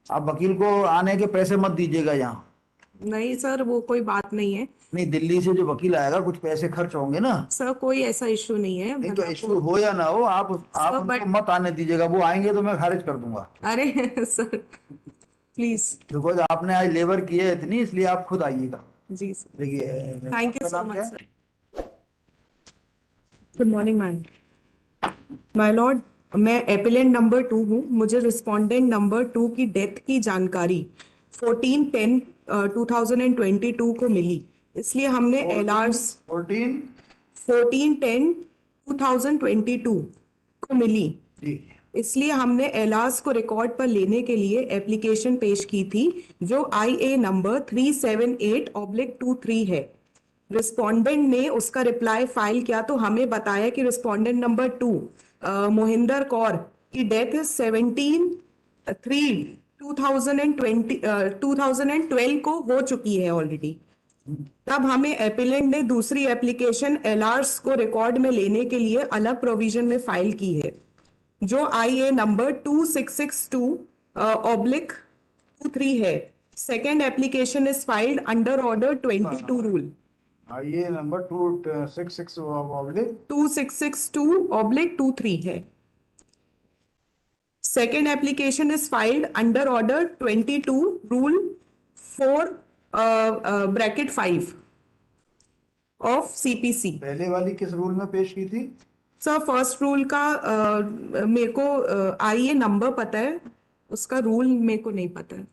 आप वकील को आने के पैसे मत दीजिएगा यहाँ। नहीं सर, वो कोई बात नहीं है। नहीं, दिल्ली से जो वकील आएगा कुछ पैसे खर्च होंगे ना। सर कोई ऐसा इशू नहीं है, नहीं तो मतलब वो। इश्यू हो या ना हो, आप सर उनको बट, मत आने दीजिएगा, वो आएंगे तो मैं खारिज कर दूंगा। अरे सर प्लीज। बिकॉज आपने आज लेबर की है इतनी, इसलिए आप खुद आइएगा। जी सर, देखिए, थैंक यू आपका सो नाम मच क्या है? Sir. Good morning ma'am. My Lord, मैं एपिलेंट नंबर 2 हूँ। मुझे रिस्पोंडेंट नंबर 2 की डेथ की जानकारी 14/10/2022 को मिली, इसलिए हमने एल आर्स 14। 14/10/2022 को मिली, जी। इसलिए हमने एलास को रिकॉर्ड पर लेने के लिए एप्लीकेशन पेश की थी, जो IA नंबर 378/23 है। रिस्पोंडेंट ने उसका रिप्लाई फाइल किया तो हमें बताया कि रिस्पोंडेंट नंबर 2 मोहिंदर कौर की डेथ 17/3/2020 2012 को हो चुकी है ऑलरेडी। तब हमें एपिलेंट ने दूसरी एप्लीकेशन एलआरस को रिकॉर्ड में लेने के लिए अलग प्रोविजन में फाइल की है, जो IA नंबर 2662/23 है। Second application is filed under order 22 rule. ये नंबर 266 ऑब्लिक 2662/23 है। Second application is filed under order 22 rule 4 bracket 5 of CPC। पहले वाली किस रूल में पेश की थी? सर फर्स्ट रूल का मेरे को IA नंबर पता है, उसका रूल मेरे को नहीं पता है,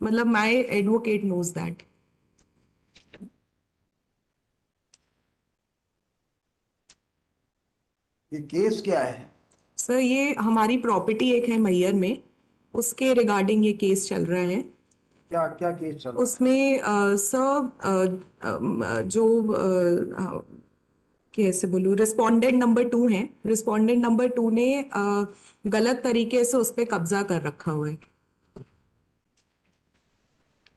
मतलब माय एडवोकेट नोज दैट। ये केस क्या है? सर ये हमारी प्रॉपर्टी एक है मैयर में, उसके रिगार्डिंग ये केस चल रहा है। क्या क्या केस चल रहा उसमें सर जो कैसे बोलूँ, रिस्पोंडेंट नंबर 2 है, रिस्पोंडेंट नंबर 2 ने गलत तरीके से उस पर कब्जा कर रखा हुआ है। है?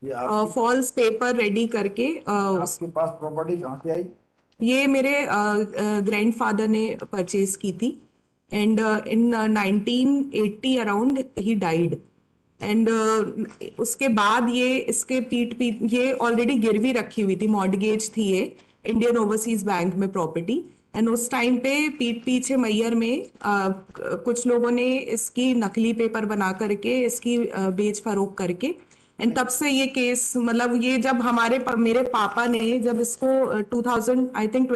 ये आपकी फॉल्स पेपर रेडी करके आपके पास प्रॉपर्टी कहाँ से आई? ये मेरे ग्रैंडफादर ने परचेज की थी, and in 1980 around he died. And उसके बाद ये इसके पीठ पीठ ये ऑलरेडी गिरवी रखी हुई थी, मॉर्टगेज थी ये इंडियन ओवरसीज बैंक में प्रॉपर्टी। एंड उस टाइम पे पीठ पीछे मैयर में कुछ लोगों ने इसकी नकली पेपर बना करके इसकी बेच फरोख करके, एंड तब से ये केस, मतलब ये जब मेरे पापा ने जब इसको 2000 आई थिंक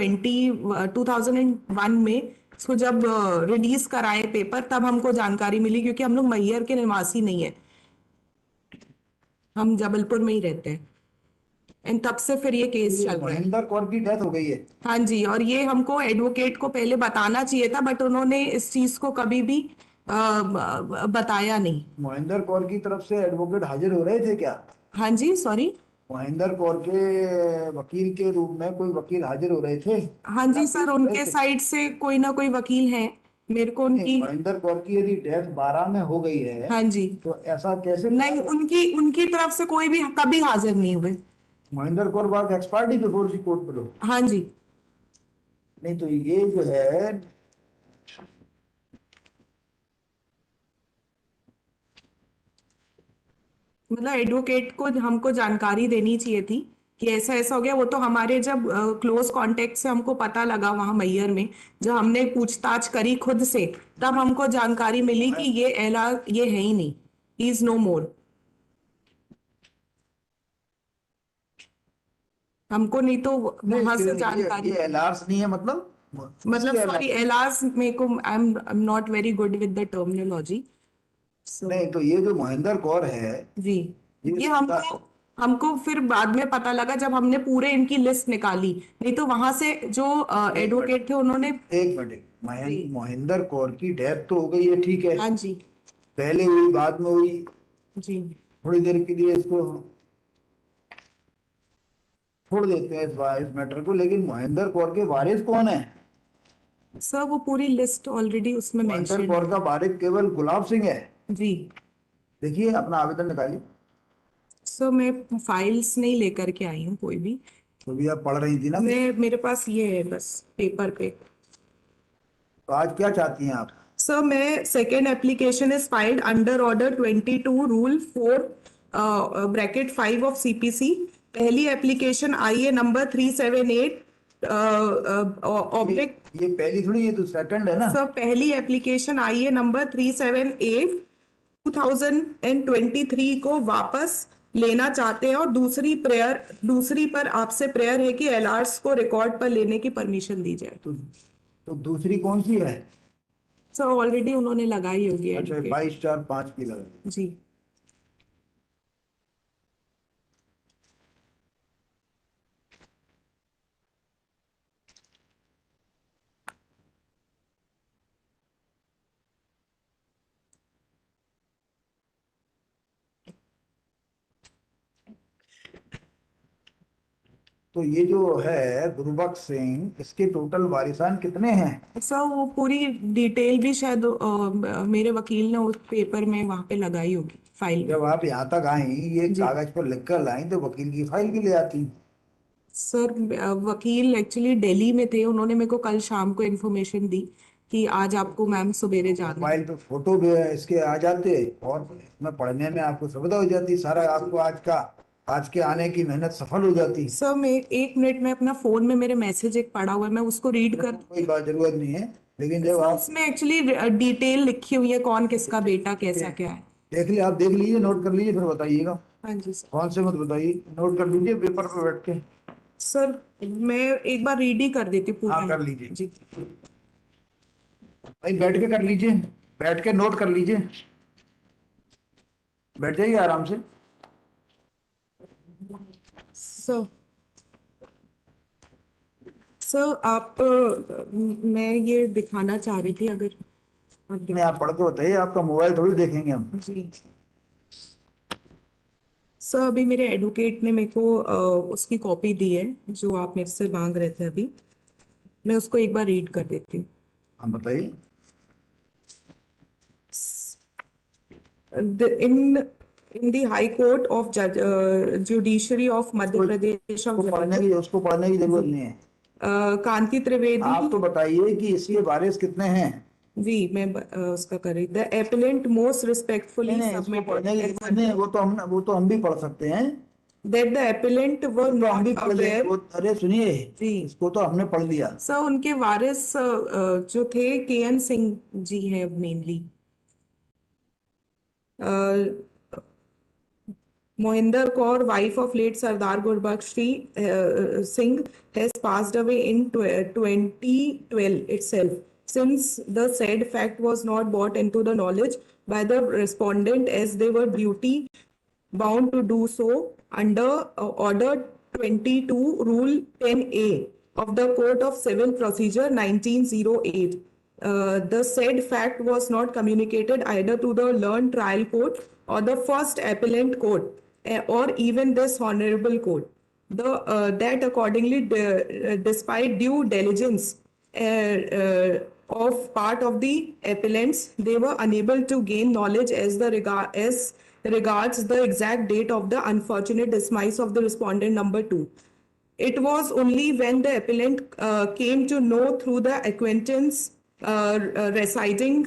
2001 में इसको जब रिलीज कराए पेपर, तब हमको जानकारी मिली, क्योंकि हम लोग मैहर के निवासी नहीं है, हम जबलपुर में ही रहते हैं। एंड तब से फिर ये केस ये चल रहा है। महेंद्र कौर की डेथ हो गई है? हाँ जी, और ये हमको एडवोकेट को पहले बताना चाहिए था, बट उन्होंने इस चीज को कभी भी बताया नहीं। महेंद्र कौर की तरफ से एडवोकेट हाजिर हो रहे थे क्या? हाँ जी, सॉरी। महेंद्र कौर के वकील के रूप में कोई वकील हाजिर हो रहे थे हाँ या जी सर, पेश हो रहे उनके थे? साइड से कोई ना कोई वकील है, मेरे को नहीं, उनकी। महेंद्र कौर की यदि डेथ 12 में हो गई है हाँ जी। तो ऐसा कैसे पता नहीं, चला? उनकी उनकी तरफ से कोई भी कभी हाजिर नहीं हुए। Mahendra Kaur was expert before the court below. हाँ जी। नहीं तो ये जो है, मतलब एडवोकेट को हमको जानकारी देनी चाहिए थी कि ऐसा ऐसा हो गया। वो तो हमारे जब क्लोज कांटेक्ट से हमको पता लगा वहां मैयर में, जब हमने पूछताछ करी खुद से, तब हमको जानकारी मिली कि ये एला ये है ही नहीं, ही इज नो मोर। हमको नहीं तो नहीं वहां से ये जानकारी। एलार्स नहीं है मतलब मतलब किसके सॉरी, एलार्स? एलास मेरे को, I am not very good with the terminology, so. नहीं तो ये जो महेंद्र कौर है, जी। ये ये हमको हमको फिर बाद में पता लगा जब हमने पूरे इनकी लिस्ट निकाली, नहीं तो वहां से जो एक मिनट, एडवोकेट थे उन्होंने। एक मिनट। जी। महेंद्र कौर की डेथ तो हो गई है, ठीक है। हाँ जी। पहले हुई, बाद में हुई, जी। थोड़ी देर के लिए इसको छोड़ देते हैं इस मैटर को, लेकिन महेंद्र कौर के वारिस कौन है? सर वो पूरी लिस्ट ऑलरेडी उसमें महेंद्र मेंशन कौर है। का वारिस केवल गुलाब सिंह है। जी। देखिए अपना आवेदन निकालिए। सर मैं फाइल्स नहीं लेकर के आई हूँ कोई भी, तो भी आप पढ़ रही थी ना मैं कुछ। मेरे पास ये है बस पेपर पे। तो आज क्या चाहती हैं आप? सर मैं second application is filed under order 22 rule 4 bracket 5 of CPC. पहली एप्लीकेशन आई है नंबर 378 ऑब्लिक। ये पहली थोड़ी, ये तो सेकंड है ना। सर पहली एप्लीकेशन आई है नंबर 378 2023 को वापस लेना चाहते हैं, और दूसरी पर आपसे प्रेयर है कि एलआर्स को रिकॉर्ड पर लेने की परमिशन दी जाए। तो दूसरी कौन सी है? सर ऑलरेडी उन्होंने लगाई होगी अच्छा, एडवोकेट 22/4/5 की लगा। जी। तो ये जो है गुरबख्श सिंह, इसके टोटल वारिसान कितने हैं? सर वो पूरी डिटेल भी शायद मेरे वकील ने उस पेपर में वहां पे लगाई होगी फाइल में। जब आप यहाँ तक आई, ये जी कागज पर लिख कर लाई, तो वकील की फाइल भी ले आती। सर वकील एक्चुअली दिल्ली में थे, उन्होंने मेरे को कल शाम को इन्फॉर्मेशन दी कि आज आपको मैम सवेरे जाना है। फाइल पे फोटो भी इसके आ जाते, और इसमें पढ़ने में आपको सुविधा हो जाती, सारा आपको आज के आने की मेहनत सफल हो जाती। सर मैं 1 मिनट में अपना फोन में मेरे मैसेज एक पड़ा हुआ है, मैं उसको रीड कर। कोई बात जरूरत नहीं है, लेकिन जब सर आप उसमें एक्चुअली डिटेल लिखी हुई है, कौन किसका बेटा कैसा क्या है। आप देख लीजिए, नोट कर लीजिए, फिर बताइएगा। हाँ जी सर। कौन से मत बताइए, नोट कर लीजिए पेपर पे बैठ के। सर मैं एक बार रीड ही कर देती हूँ पूरा। हाँ, कर लीजिए। जी भाई बैठ के कर लीजिए, बैठ के नोट कर लीजिए, बैठ जाइए आराम से। सर सर आप मैं ये दिखाना चाह रही थी, अगर आप नहीं, आप पढ़ के बताइए, आपका मोबाइल थोड़ी देखेंगे हम। जी सर अभी मेरे एडवोकेट ने मेरे को उसकी कॉपी दी है जो आप मेरे से मांग रहे थे अभी, मैं उसको एक बार रीड कर देती हूँ। हम बताइए। In the High Court of Judiciary of Madhya Pradesh of उसको पढ़ने की जरूरत नहीं है। कांति त्रिवेदी। आप तो बताइए कि इसके वारिस कितने हैं। जी मैं उसका कर रही। द एपिलेंट मोस्ट रिस्पेक्टफुली नहीं, इसको पढ़ने की जरूरत नहीं है, वो तो हम भी पढ़ सकते हैं। that the appellant were तो हम भी not पढ़ लें, aware। अरे सुनिए, जी इसको तो हमने पढ़ लिया। सर उनके वारिस जो थे KN सिंह जी हैं mainly. Mohinder Kaur, wife of late Sardar Gurbaksh Singh, has passed away in 2012 itself. Since the said fact was not brought into the knowledge by the respondent, as they were duty bound to do so under Order 22, Rule 10A of the Court of Civil Procedure 1908. The said fact was not communicated either to the learned trial court or the first appellant court, or even this honorable court. That accordingly, despite due diligence of part of the appellants, they were unable to gain knowledge as regards the exact date of the unfortunate demise of the respondent number 2. It was only when the appellant came to know through the acquaintance residing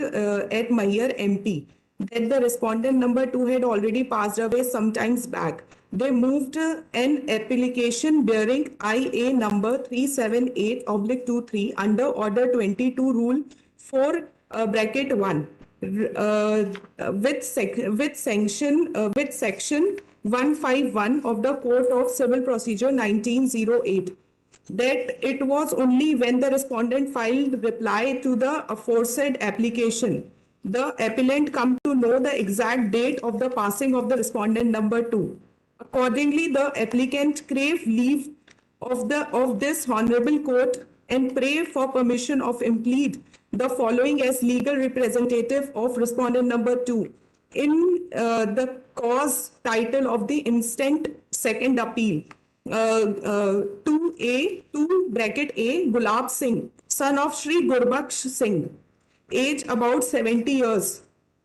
at Mayer MP that the respondent number 2 had already passed away some times back. They moved an application bearing IA number 378/23 under Order 22 Rule 4 bracket 1 with section 151 of the Code of Civil Procedure 1908, that it was only when the respondent filed reply to the aforesaid application the appellant come to know the exact date of the passing of the respondent number 2. Accordingly, the applicant crave leave of this honorable court and pray for permission of implead the following as legal representative of respondent number 2 in the cause title of the instant second appeal. 2 bracket A, Gulab Singh, son of Shri Gurbaksh Singh, age about 70 years,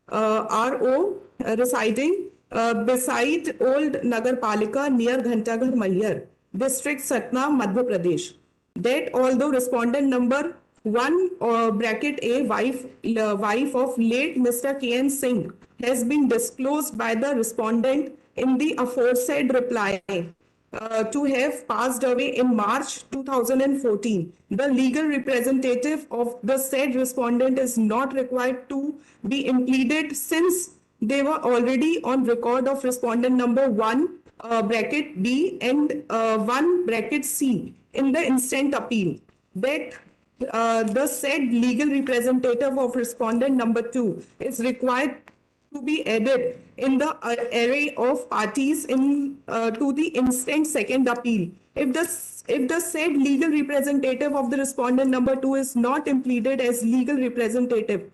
RO, residing beside Old Nagar Palika near Ghantaghar Maihar, district Satna, Madhya Pradesh. That although respondent number one bracket A, wife of late Mr. K.N. Singh, has been disclosed by the respondent in the aforesaid reply to have passed away in March 2014. The legal representative of the said respondent is not required to be impleaded since they were already on record of respondent number 1 bracket B and 1 bracket C in the instant appeal. That the said legal representative of respondent number 2 is required to be added in the array of parties in to the instant second appeal. If the said legal representative of the respondent number 2 is not impleaded as legal representative,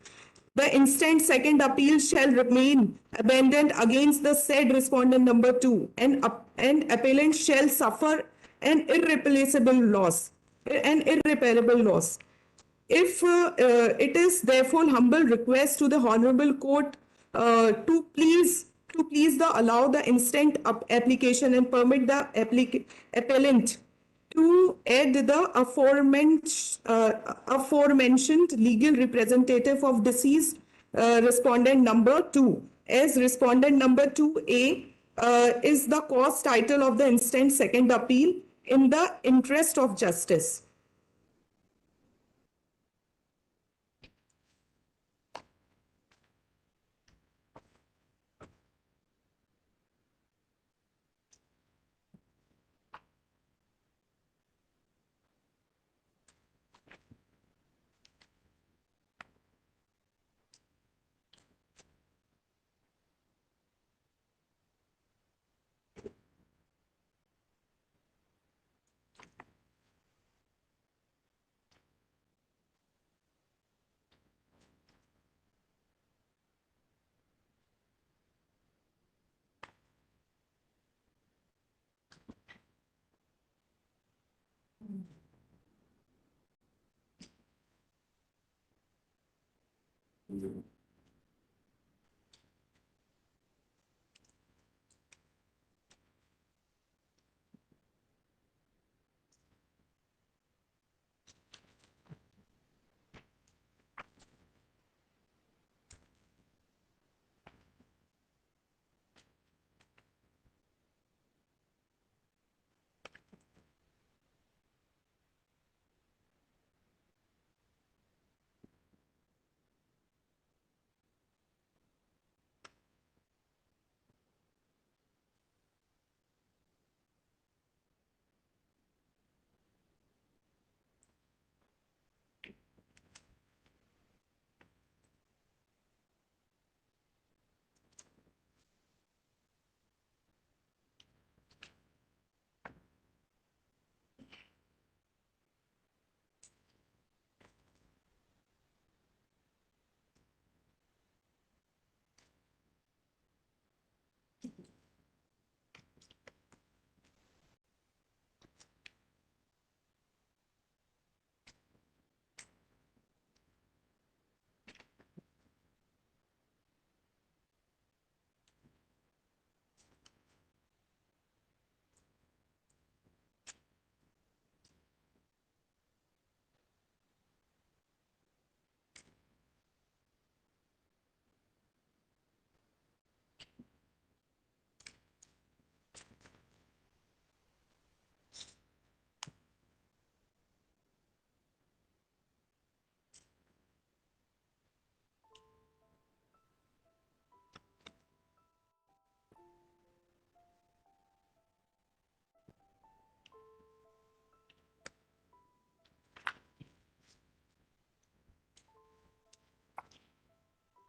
the instant second appeal shall remain abandoned against the said respondent number 2, and appellant shall suffer an irreplaceable loss, an irreparable loss. If it is therefore humble request to the honorable court to please the allow the instant application and permit the appellant to add the aforementioned legal representative of deceased respondent number 2 as respondent number 2A is the cause title of the instant second appeal in the interest of justice.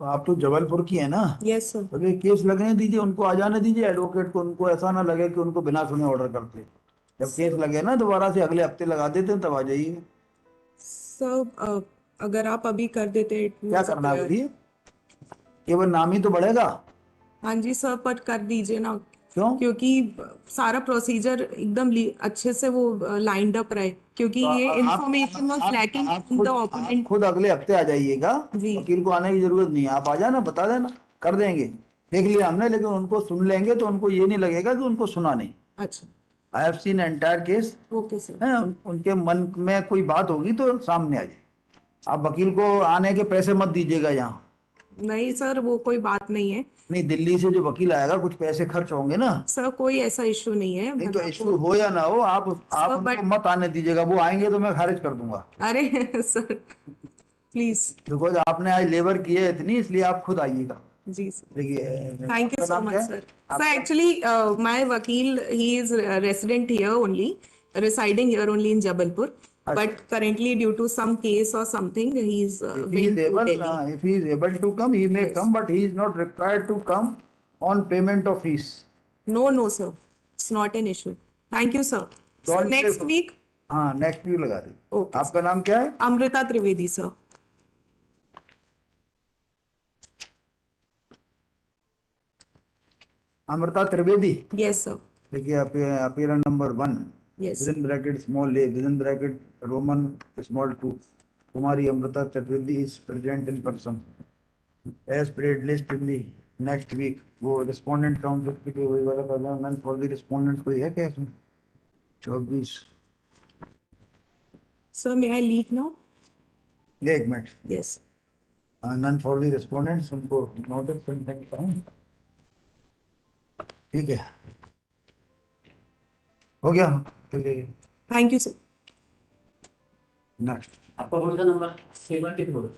तो आप तो जबलपुर की है ना? Yes, sir. तो ये case लगने दीजिए, उनको आ जाने दीजिए एडवोकेट को, उनको ऐसा ना लगे कि उनको बिना सुने ऑर्डर करते। जब केस लगे ना दोबारा से अगले हफ्ते लगा देते हैं, तब आ जाइए। सर अगर आप अभी कर देते क्या करना है बोलिए? केवल नाम ही तो बढ़ेगा। हाँ जी सर, पर कर दीजिए ना, क्यों? क्योंकि सारा प्रोसीजर एकदम अच्छे से वो लाइंड अप रहे, क्योंकि तो ये आप information was lacking in the opponent. खुद अगले हफ्ते आ जाइएगा, जी। वकील को आने की जरूरत नहीं है, आप आ जाना, बता देना, कर देंगे। देख लिया हमने, लेकिन उनको सुन लेंगे तो उनको ये नहीं लगेगा कि उनको सुना नहीं। अच्छा, I have seen entire case okay sir. है, उनके मन में कोई बात होगी तो सामने आ जाए। आप वकील को आने के पैसे मत दीजिएगा यहाँ। नहीं सर, वो कोई बात नहीं है नहीं, दिल्ली से जो वकील आएगा कुछ पैसे खर्च होंगे ना। सर, कोई ऐसा इशू नहीं है। नहीं मैं तो आपको इशू हो या ना हो, आप सर, उनको बट मत आने दीजिएगा, वो आएंगे तो मैं खारिज कर दूंगा। अरे सर प्लीज। बिकॉज आपने आज लेबर की है इतनी, इसलिए आप खुद आइएगा। जी सर, देखिए, थैंक यू आपका सो नाम मच क्या है? सर। सर आपका एक्चुअली माय वकील, he is resident here only, residing here only in Jabalpur, but अच्छा। currently due to some case or something he is If he is went to able, Delhi. if he is able to come, he may Yes. come, but he is not required to come on payment of fees. No, no, sir. It's not an issue. Thank you, sir. So Don't say next so. week, हाँ, next week लगा दी। okay, sir. आपका नाम क्या है? Amrita Trivedi, sir. Amrita Trivedi. Yes, sir. देखिए, appear number 1, Yes, sir. Within bracket small A, within bracket roman small 2, Kumari Amrita Chaturvedi is present in person as paid list in the next week. वो respondent count की वही वाला पहला नन फॉर द रिस्पोंडेंट कोई है क्या इसमें? 24। Sir, may I leave now? एक minute. Yes. None for the respondents उनको नोटिस करता हूँ। ठीक है, हो गया। चलिए Thank you, sir. नेक्स्ट। आपका कौन सा नंबर 74?